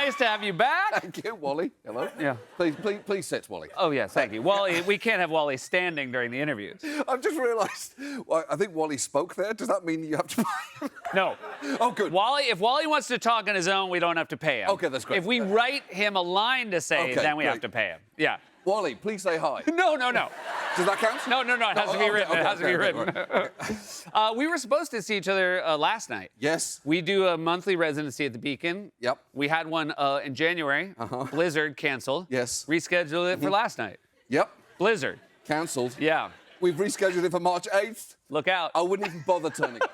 nice to have you back. Thank you, Wally. Hello. Yeah. Please sit, Wally. Oh, yes, thank you. Wally, we can't have Wally standing during the interviews. I've just realised, I think Wally spoke there. Does that mean you have to pay him? No. Oh, good. If Wally wants to talk on his own, we don't have to pay him. Okay, that's great. If we write him a line to say, Okay, then we have great. to pay him. Yeah. Wally, please say hi. No. Does that count? No, it has to be written. It has to be written. Right. We were supposed to see each other last night. Yes. We do a monthly residency at the Beacon. Yep. We had one in January. Blizzard canceled. Yes. Rescheduled it for last night. Yep. Blizzard. Cancelled. Yeah. We've rescheduled it for March 8th. Look out. I wouldn't even bother turning up.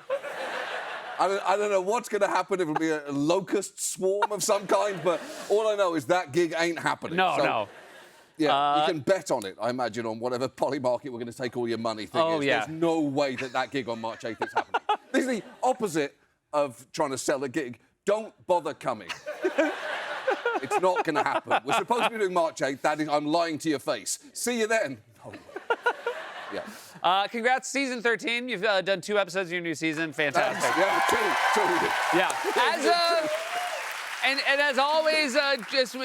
I don't know what's going to happen. It'll be a locust swarm of some kind, but all I know is that gig ain't happening. No. Yeah, you can bet on it, I imagine, on whatever Polymarket we're going to take all your money thing is. Yeah. There's no way that gig on March 8th is happening. This is the opposite of trying to sell a gig. Don't bother coming. It's not going to happen. We're supposed to be doing March 8th. That is, I'm lying to your face. See you then. No. Yeah. Congrats, season 13. You've done 2 episodes of your new season. Fantastic. Yeah, two we did. Yeah. And as always, just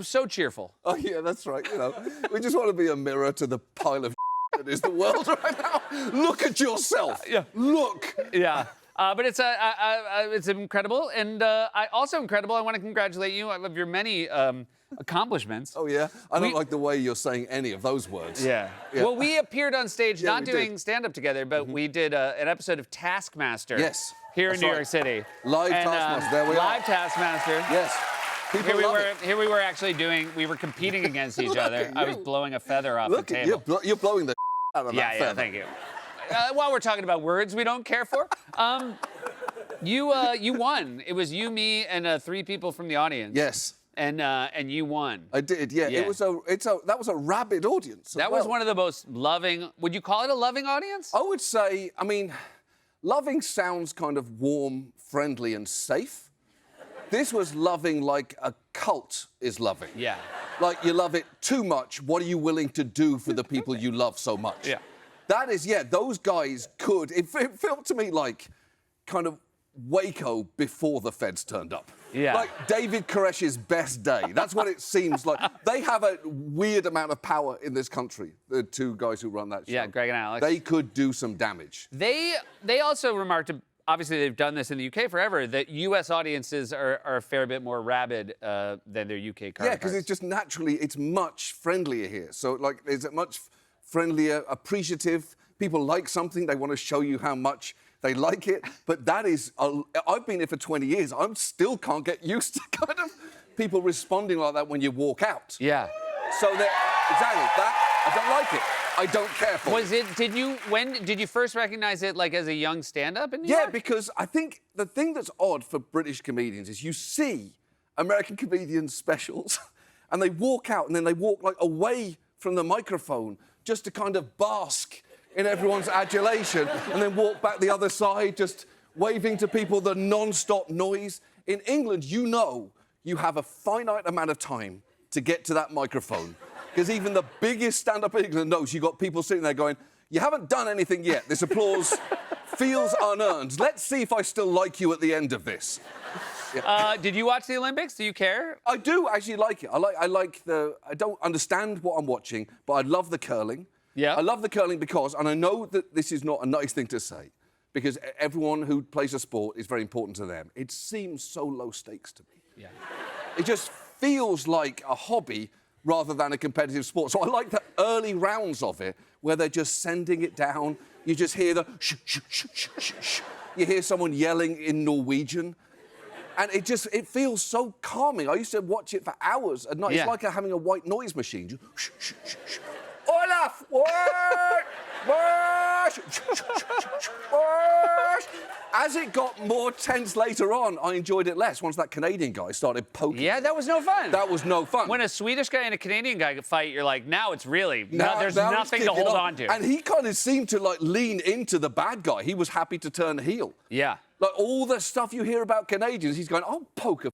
so cheerful. Oh, yeah, that's right. You know, we just want to be a mirror to the pile of that is the world right now. Look at yourself. Yeah. Look. Yeah. But it's incredible. And I want to congratulate you on your many accomplishments. Oh, yeah? I don't like the way you're saying any of those words. Yeah. Well, we appeared on stage, Yeah, not we doing did. stand-up together, but we did an episode of Taskmaster. Yes. Here in That's New right. York City. Live Taskmaster, there we are. Live Taskmaster. Yes. People love it. Here we were actually we were competing against each other. at I was you. blowing a feather off Look the at table. you're blowing the out of that Yeah, feather. thank you. While we're talking about words we don't care for, you won. It was you, me, and 3 people from the audience. Yes. And you won. I did, yeah. Yeah. That was a rabid audience. That was one of the most loving. Would you call it a loving audience? I would say, I mean, loving sounds kind of warm, friendly, and safe. This was loving like a cult is loving. Yeah. Like you love it too much. What are you willing to do for the people you love so much? Yeah. That is, yeah, those guys could. It felt to me like kind of Waco before the feds turned up. Yeah. Like David Koresh's best day. That's what it seems like. They have a weird amount of power in this country, the 2 guys who run that show. Yeah, Greg and Alex. They could do some damage. They also remarked, obviously they've done this in the UK forever, that US audiences are a fair bit more rabid than their UK counterparts. Yeah, because it's just naturally, it's much friendlier here. So, like, it's a much friendlier, appreciative. People like something, they want to show you how much they like it. But that is, I've been here for 20 years. I still can't get used to kind of people responding like that when you walk out. Yeah. So exactly, that, I don't like it. I don't care for it. When did you first recognize it, like, as a young stand-up in New Yeah, York? because I think the thing that's odd for British comedians is you see American comedians' specials and they walk out and then they walk, like, away from the microphone just to kind of bask in everyone's adulation and then walk back the other side just waving to people, the non-stop noise. In England, you know you have a finite amount of time to get to that microphone. Because even the biggest stand-up in England knows you've got people sitting there going, you haven't done anything yet. This applause feels unearned. Let's see if I still like you at the end of this. Yeah. Did you watch the Olympics? Do you care? I do actually like it. I don't understand what I'm watching, but I love the curling. Yeah. I love the curling because, and I know that this is not a nice thing to say, because everyone who plays a sport is very important to them. It seems so low stakes to me. Yeah. It just feels like a hobby rather than a competitive sport. So I like the early rounds of it where they're just sending it down. You just hear the shh, shh, shh, shh, shh, shh. You hear someone yelling in Norwegian. And it feels so calming. I used to watch it for hours at night. Yeah. It's like having a white noise machine. Just shh, shh, shh, shh. Olaf! What? As it got more tense later on, I enjoyed it less once that Canadian guy started poking. Yeah, that was no fun. That was no fun. When a Swedish guy and a Canadian guy fight, you're like, now it's really, Now there's it's nothing to kicking hold on. on to. And he kind of seemed to, like, lean into the bad guy. He was happy to turn heel. Yeah. Like, all the stuff you hear about Canadians, he's going, I'll poke a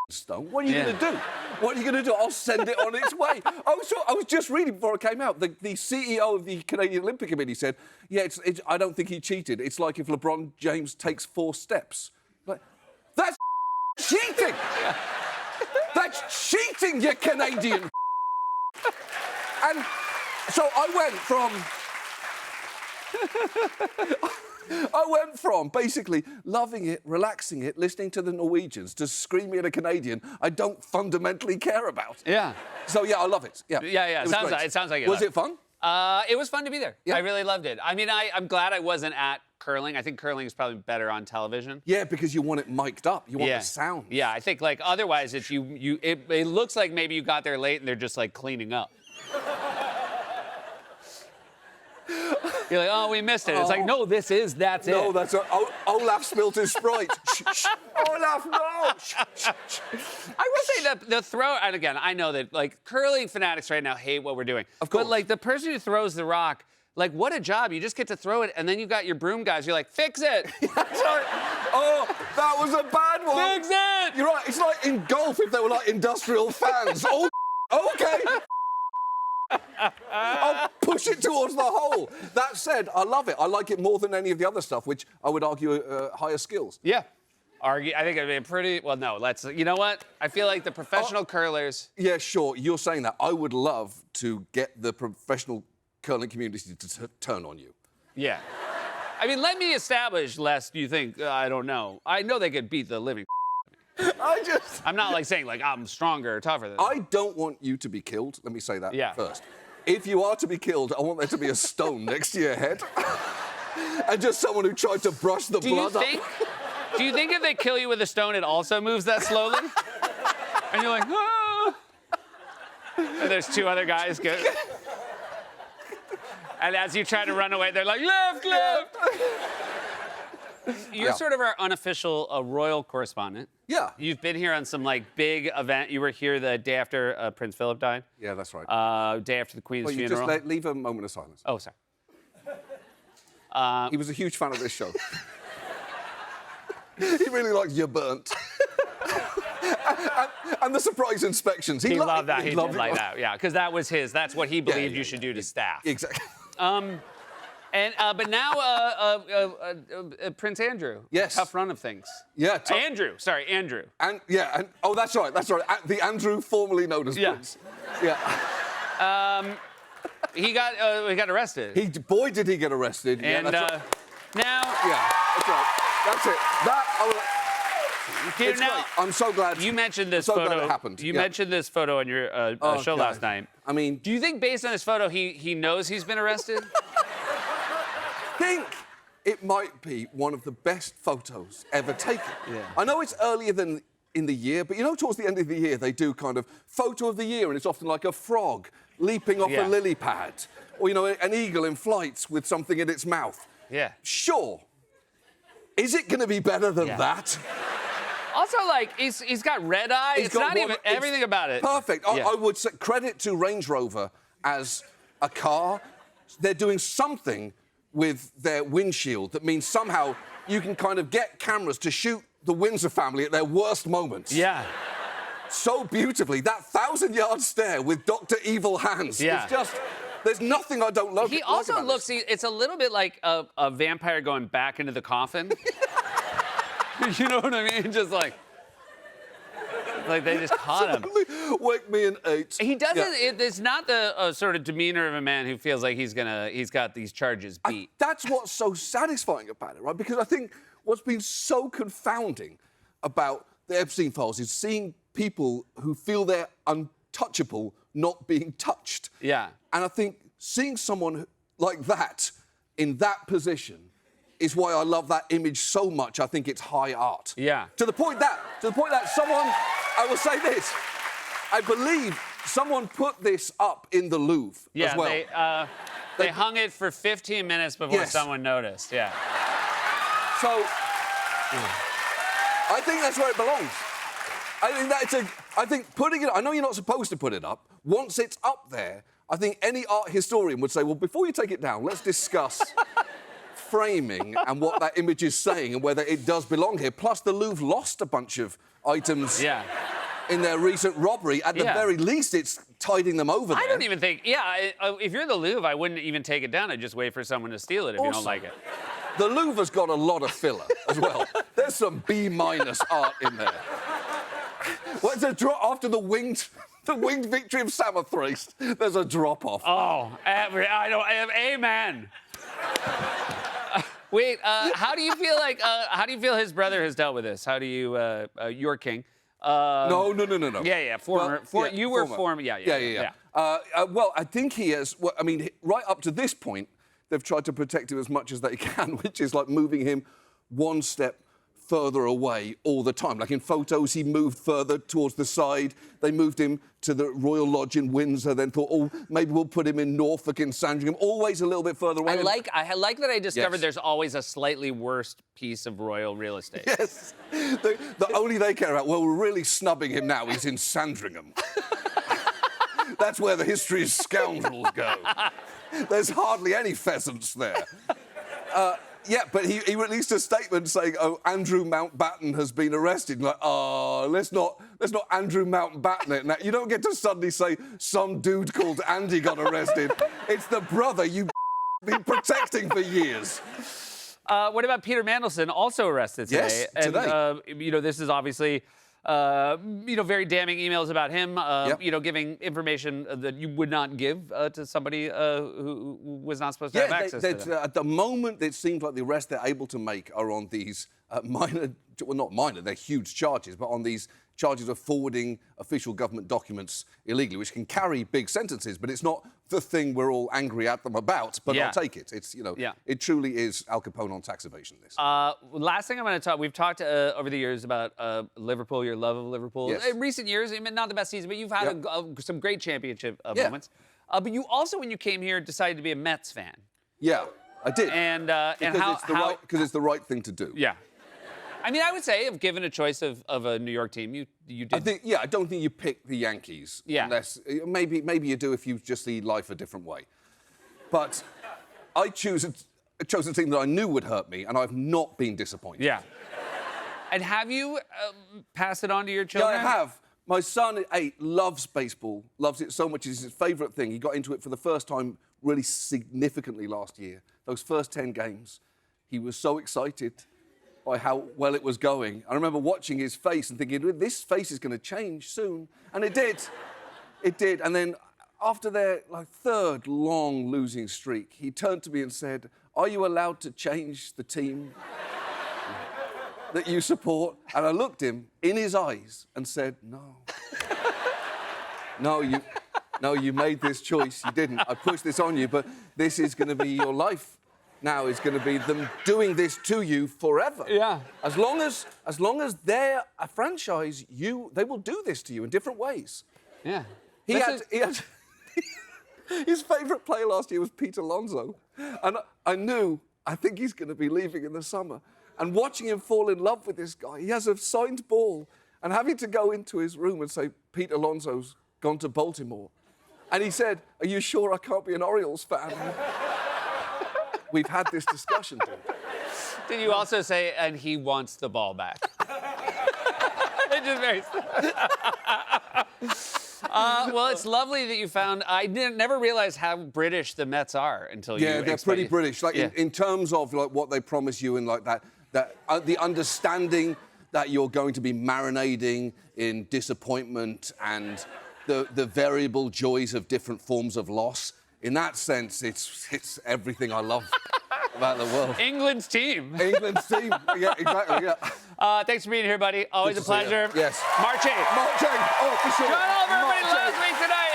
stone. What are you going to do? What are you going to do? I'll send it on its way. I was just reading before it came out. The CEO of the Canadian Olympic Committee said, yeah, I don't think he cheated. It's like if LeBron James takes 4 steps. Like, that's cheating! That cheating, you Canadian. And so I went from basically loving it, relaxing it, listening to the Norwegians, to screaming at a Canadian I don't fundamentally care about. Yeah. So yeah, I love it. Yeah. Yeah. It was great. It sounds like it. Was it fun? It was fun to be there. Yeah. I really loved it. I mean, I'm glad I wasn't at curling. I think curling is probably better on television. Yeah, because you want it mic'd up. You want the sound. Yeah, I think like otherwise it's it looks like maybe you got there late and they're just like cleaning up. You're like, oh, we missed it. It's like, no, that's it. No, that's Olaf spilled his Sprite. Shh, shh. Olaf, no. Shh, shh, shh. I will say that the throw, and again, I know that like curling fanatics right now hate what we're doing. Of course. But like the person who throws the rock, like what a job. You just get to throw it and then you got your broom guys. You're like, fix it. That's right. Oh, that was a bad one. Fix it. You're right. It's like in golf if they were like industrial fans. Oh, okay. I'll push it towards the hole. That said, I love it. I like it more than any of the other stuff, which I would argue are higher skills. Yeah. I think it'd be pretty, well, no, you know what? I feel like the professional curlers. Yeah, sure. You're saying that. I would love to get the professional curling community to turn on you. Yeah. I mean, let me establish, lest you think, I don't know. I know they could beat the living. I'm not like saying like I'm stronger or tougher than them. I don't want you to be killed. Let me say that first. If you are to be killed, I want there to be a stone next to your head. And just someone who tried to brush the blood up. Do you think if they kill you with a stone, it also moves that slowly? And you're like, ah. And there's two other guys go. And as you try to run away, they're like, left. You're sort of our unofficial royal correspondent. Yeah. You've been here on some like big event. You were here the day after Prince Philip died. Yeah, that's right. Day after the Queen's well, you funeral. just leave a moment of silence. Oh, sorry. He was a huge fan of this show. He really liked You Burnt. and the surprise inspections. He loved that. He did like that. Yeah, because that was his. That's what he believed you should do to staff. Exactly. But now Prince Andrew. Yes. Tough run of things. Yeah. Andrew. Sorry, Andrew. And oh, that's right. The Andrew formerly known as Prince. Yeah. He got arrested. Boy, did he get arrested. And yeah, that's right. now. Yeah, that's right. That's it. It's now, great. I'm so glad. You mentioned this photo. Glad it happened. You mentioned this photo on your show last night. I mean, do you think based on this photo, he knows he's been arrested? I think it might be one of the best photos ever taken. Yeah. I know it's earlier than in the year, but you know, towards the end of the year, they do kind of photo of the year, and it's often like a frog leaping off a lily pad, or you know, an eagle in flight with something in its mouth. Yeah. Sure. Is it going to be better than that? Also, like, he's got red eye. It's not even everything about it. Perfect. I would say credit to Range Rover as a car. They're doing something with their windshield that means somehow you can kind of get cameras to shoot the Windsor family at their worst moments. Yeah. So beautifully. That 1,000-yard stare with Dr. Evil Hands. Yeah. It's just... There's nothing I don't love. He also looks, it's a little bit like a vampire going back into the coffin. You know what I mean? Just like they just caught him. Wake me in 8. He doesn't, it's not the sort of demeanor of a man who feels like he's got these charges beat. That's what's so satisfying about it, right? Because I think what's been so confounding about the Epstein files is seeing people who feel they're untouchable not being touched. Yeah. And I think seeing someone like that in that position is why I love that image so much. I think it's high art. Yeah. To the point that someone, I will say this, I believe someone put this up in the Louvre as well. They hung it for 15 minutes before someone noticed. Yeah. So I think that's where it belongs. I think putting it, I know you're not supposed to put it up. Once it's up there, I think any art historian would say, well, before you take it down, let's discuss framing and what that image is saying and whether it does belong here. Plus, the Louvre lost a bunch of items in their recent robbery. At the very least, it's tiding them over there. I don't even think, if you're the Louvre, I wouldn't even take it down. I'd just wait for someone to steal it if you don't like it. The Louvre's got a lot of filler as well. There's some B- art in there. What's a drop after the winged victory of Samothrace? There's a drop off. Oh, I don't. Amen. Wait, how do you feel like? How do you feel his brother has dealt with this? How do you, your king? No. Yeah. Former. You were former. Yeah. Well, I think he has. Well, I mean, right up to this point, they've tried to protect him as much as they can, which is like moving him one step further away all the time. Like in photos, he moved further towards the side. They moved him to the Royal Lodge in Windsor, then thought, oh, maybe we'll put him in Norfolk in Sandringham, always a little bit further away. I like that I discovered Yes. there's always a slightly worse piece of royal real estate. Yes. The only they care about, well, we're really snubbing him now. He's in Sandringham. That's where the history's scoundrels go. There's hardly any pheasants there. Yeah, but he released a statement saying, "Oh, Andrew Mountbatten has been arrested." Like, oh, let's not Andrew Mountbatten it. Now, you don't get to suddenly say some dude called Andy got arrested. It's the brother you've been protecting for years. What about Peter Mandelson, also arrested today? Yes, today. And this is obviously, very damning emails about him. Yep. Giving information that you would not give to somebody who was not supposed to have access to them. At the moment, it seems like the arrests they're able to make are on these minor, well, not minor, they're huge charges, but on these charges of forwarding official government documents illegally, which can carry big sentences, but it's not the thing we're all angry at them about, but Yeah. I'll take it. It's, it truly is Al Capone on tax evasion, this. Last thing I'm going to talk, we've talked over the years about Liverpool, your love of Liverpool. Yes. In recent years, I mean, not the best season, but you've had some great championship moments. But you also, when you came here, decided to be a Mets fan. Yeah, I did. And because it's the right thing to do. Yeah. I mean, I would say, if given a choice of a New York team, you did. I don't think you pick the Yankees. Yeah. Unless, maybe you do if you just see life a different way. But I chose a team that I knew would hurt me, and I've not been disappointed. Yeah. And have you passed it on to your Yeah, children? I have. My son at 8 loves baseball, loves it so much. It's his favourite thing. He got into it for the first time really significantly last year. Those first 10 games, he was so excited by how well it was going. I remember watching his face and thinking, this face is going to change soon. And it did. It did. And then after their third long losing streak, he turned to me and said, "Are you allowed to change the team that you support?" And I looked him in his eyes and said, "No. No, you made this choice. You didn't. I pushed this on you, but this is going to be your life. Now is going to be them doing this to you forever. Yeah. As long as they're a franchise, they will do this to you in different ways." Yeah. He had his favourite player last year was Pete Alonso, and I think he's going to be leaving in the summer. And watching him fall in love with this guy, he has a signed ball, and having to go into his room and say, "Pete Alonso's gone to Baltimore," and he said, "Are you sure I can't be an Orioles fan?" We've had this discussion, dude. Did you also say, "and he wants the ball back"? It's just very. Well, it's lovely that you found. I never realized how British the Mets are until you. Yeah, they're pretty British. In terms of what they promise you and the understanding that you're going to be marinating in disappointment and the variable joys of different forms of loss. In that sense, it's everything I love about the world. England's team. England's team. Yeah, exactly. Yeah. Thanks for being here, buddy. Always a pleasure. Yes. March 8th. March 8th. Oh, for sure. John Oliver, everybody, March 8th. last week tonight.